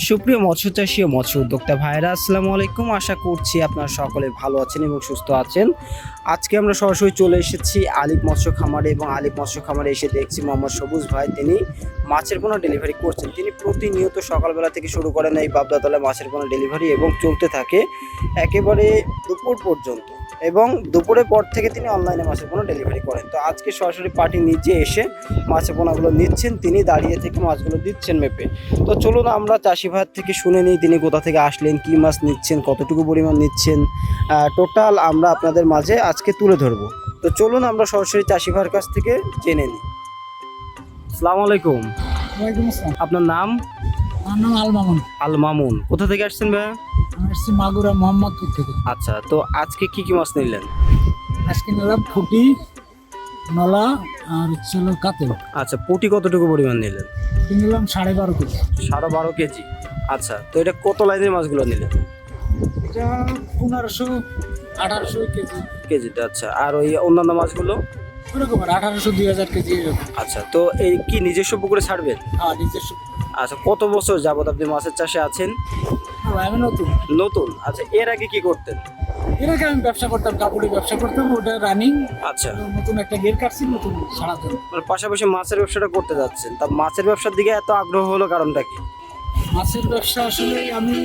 সুপ্রিয় মৎস্য চাষী ও মৎস্য উদ্যোক্তা ভাইরা, আসসালামু আলাইকুম। আশা করছি আপনারা সকলে ভালো আছেন এবং সুস্থ আছেন। আজকে আমরা সরাসরি চলে এসেছি আলিফ মৎস্য খামারে এবং আলিফ মৎস্য খামারে এসে দেখছি মোহাম্মদ সবুজ ভাই তিনি মাছের পোনা ডেলিভারি করছেন। তিনি প্রতিনিয়ত সকালবেলা থেকে শুরু করেন এই বাবদাতলায় মাছের পোনা ডেলিভারি এবং চলতে থাকে একেবারে দুপুর পর্যন্ত, এবং দুপুরের পর থেকে তিনি অনলাইনে মাছের পোনা ডেলিভারি করেন। তো আজকে সরাসরি পার্টি নিজে এসে মাছের পোনাগুলো নিচ্ছেন, তিনি দাঁড়িয়ে থেকে মাছগুলো দিচ্ছেন মেপে। তো চলুন আমরা চাষি ভাইয়ের থেকে শুনে নিই তিনি কোথা থেকে আসলেন, কী মাছ নিচ্ছেন, কতটুকু পরিমাণ নিচ্ছেন, টোটাল আমরা আপনাদের মাঝে আজকে তুলে ধরবো। তো চলুন আমরা সরাসরি চাষি ভাইয়ের কাছ থেকে জেনে নিই। আসসালামু আলাইকুম। ওয়ালাইকুম আসসালাম। আপনার নাম? আমার নাম আল মামুন। আল মামুন। কোথা থেকে আসছেন ভাইয়া? আমি আসছি মাগুরা মোহাম্মদপুর থেকে। আচ্ছা, তো আজকে কি কি মাছ নিলেন? আজকে নিলাম ফুটি, নলা আর হচ্ছে হলো কাতল। আচ্ছা, পুঁটি কতটুকু পরিমাণ নিলেন? নিলাম 12.5 কেজি। 12.5 কেজি। আচ্ছা, তো এটা কত লাইনের মাছগুলো নিলেন? এটা 1500-1800 কেজি কেজিতে। আচ্ছা, আর ওই অন্যান্য মাছগুলো? ওরকম 1800-2000 কেজি এরকম। আচ্ছা, তো এই কি নিজস্ব পুকুরে ছাড়বেন? হ্যাঁ, নিজস্ব। আচ্ছা, কত বছর যাবত আপনি মাছের চাষে আছেন? আমি নতুন। নতুন। আচ্ছা, এর আগে কি করতেন? এর আগে আমি ব্যবসা করতাম, কাপড়ের ব্যবসা করতাম, ওটা রানিং। আচ্ছা, নতুন একটা গেট কাটছি, নতুন সারাতেন। মানে পাশাপাশি মাছের ব্যবসাটা করতে যাচ্ছেন, তা মাছের ব্যবসার দিকে এত আগ্রহ হলো কারণটা কি? মাছের ব্যবসা আসলে আমি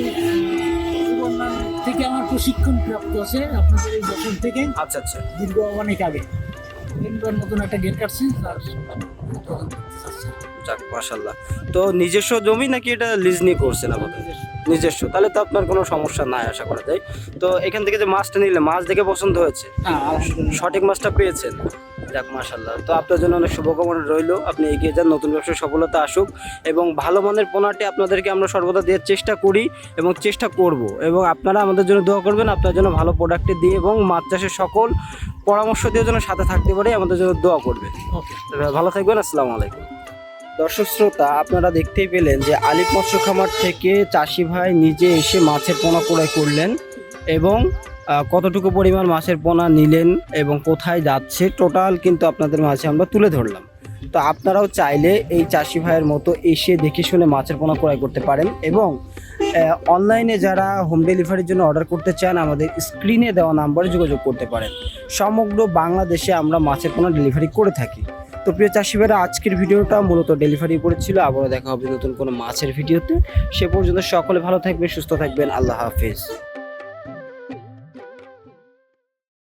জীবনান থেকে আমার প্রশিক্ষণ প্রাপ্ত আছে আপনাদের এই বছর থেকে। আচ্ছা আচ্ছা, দীর্ঘ অনেক আগে নতুন একটা গেট কাটছি। যাক মাশাআল্লাহ। তো নিজস্ব জমি নাকি এটা লিজ নিয়ে করছেন আপাতত? নিজস্ব। তাহলে তো আপনার কোনো সমস্যা নাই আশা করা যায়। তো এখান থেকে যে মাছটা নিলে মাছ দেখে পছন্দ হয়েছে? হ্যাঁ, আলহামদুলিল্লাহ। সঠিক মাছটা পেয়েছেন? যাক মাশাআল্লাহ। তো আপনার জন্য অনেক শুভকামনা রইলো, আপনি এগিয়ে যান, নতুন ব্যবসায় সফলতা আসুক এবং ভালো মানের পোনাটি আপনাদেরকে আমরা সর্বদা দেওয়ার চেষ্টা করি এবং চেষ্টা করব, এবং আপনারা আমাদের জন্য দোয়া করবেন আপনার জন্য ভালো প্রোডাক্টটি দিয়ে এবং মাছ চাষের সকল পরামর্শ দিয়ে যেন সাথে থাকতে পারি, আমাদের জন্য দোয়া করবেন। ওকে, ভালো থাকবেন। আসসালামু আলাইকুম। দর্শক শ্রোতা, আপনারা দেখতেই পেলেন যে আলিফ মৎস্য খামার থেকে চাষি ভাই নিজে এসে মাছের পোনা ক্রয় করলেন এবং কতটুকু পরিমাণ মাছের পোনা নিলেন এবং কোথায় যাচ্ছে টোটাল কিন্তু আপনাদের মাঝে আমরা তুলে ধরলাম। তো আপনারাও চাইলে এই চাষি ভাইয়ের মতো এসে দেখে শুনে মাছের পোনা ক্রয় করতে পারেন এবং অনলাইনে যারা হোম ডেলিভারির জন্য অর্ডার করতে চান আমাদের স্ক্রিনে দেওয়া নাম্বারে যোগাযোগ করতে পারেন। সমগ্র বাংলাদেশে আমরা মাছের পোনা ডেলিভারি করে থাকি। তো প্রিয় চাষি ভাইরা, আজকের ভিডিওটা মূলত ডেলিভারি করেছিল। আবারও দেখা হবে নতুন কোনো মাছের ভিডিওতে। সে পর্যন্ত সকলে ভালো থাকবেন, সুস্থ থাকবেন। আল্লাহ হাফেজ।